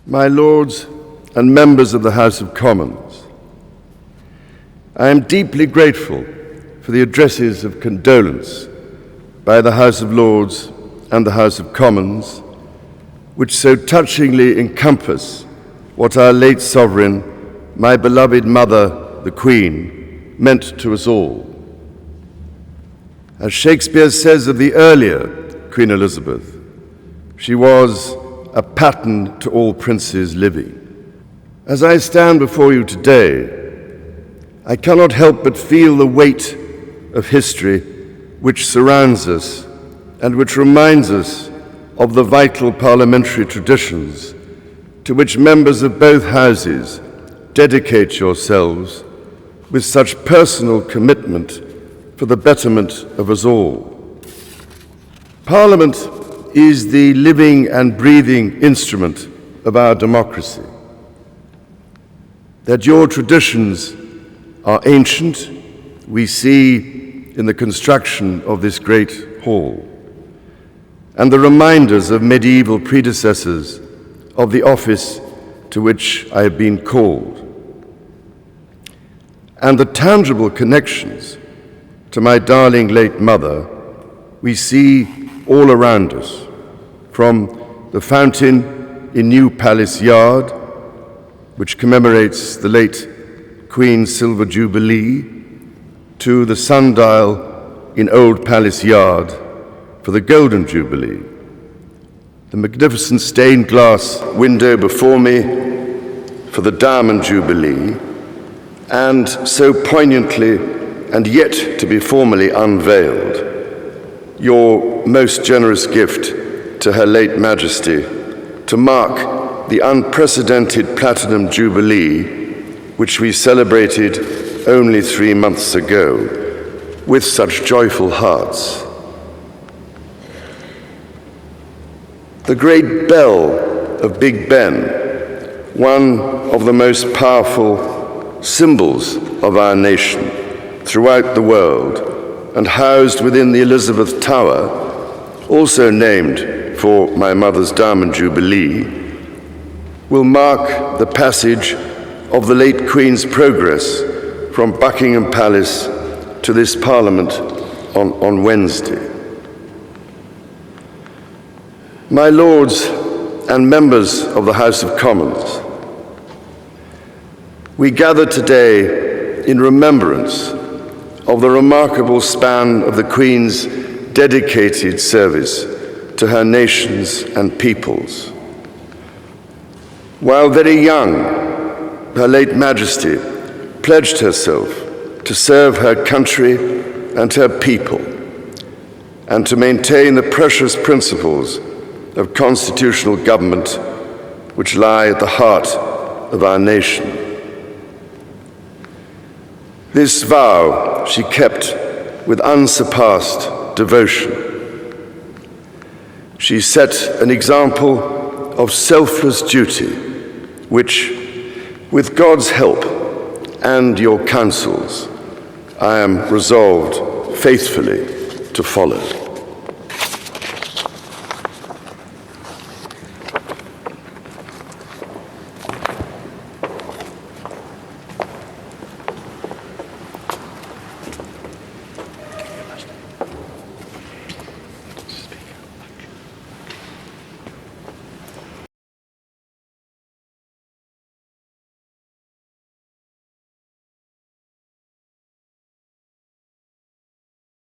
My Lords and members of the House of Commons, I am deeply grateful for the addresses of condolence by the House of Lords and the House of Commons, which so touchingly encompass what our late sovereign, my beloved mother, the Queen, meant to us all. As Shakespeare says of the earlier Queen Elizabeth, she was a pattern to all princes living. As I stand before you today, I cannot help but feel the weight of history which surrounds us and which reminds us of the vital parliamentary traditions to which members of both houses dedicate yourselves with such personal commitment for the betterment of us all. Parliament is the living and breathing instrument of our democracy. That your traditions are ancient, we see in the construction of this great hall, and the reminders of medieval predecessors of the office to which I have been called, and the tangible connections to my darling late mother we see all around us, from the fountain in New Palace Yard, which commemorates the late Queen's Silver Jubilee, to the sundial in Old Palace Yard for the Golden Jubilee, the magnificent stained glass window before me for the Diamond Jubilee, and so poignantly and yet to be formally unveiled, your most generous gift to Her late Majesty to mark the unprecedented Platinum Jubilee, which we celebrated only 3 months ago with such joyful hearts. The great bell of Big Ben, one of the most powerful symbols of our nation throughout the world, and housed within the Elizabeth Tower, also named for my mother's Diamond Jubilee, will mark the passage of the late Queen's progress from Buckingham Palace to this Parliament on Wednesday. My Lords and members of the House of Commons, we gather today in remembrance of the remarkable span of the Queen's dedicated service to her nations and peoples. While very young, Her late Majesty pledged herself to serve her country and her people, and to maintain the precious principles of constitutional government which lie at the heart of our nation. This vow she kept with unsurpassed devotion. She set an example of selfless duty, which, with God's help and your counsels, I am resolved faithfully to follow.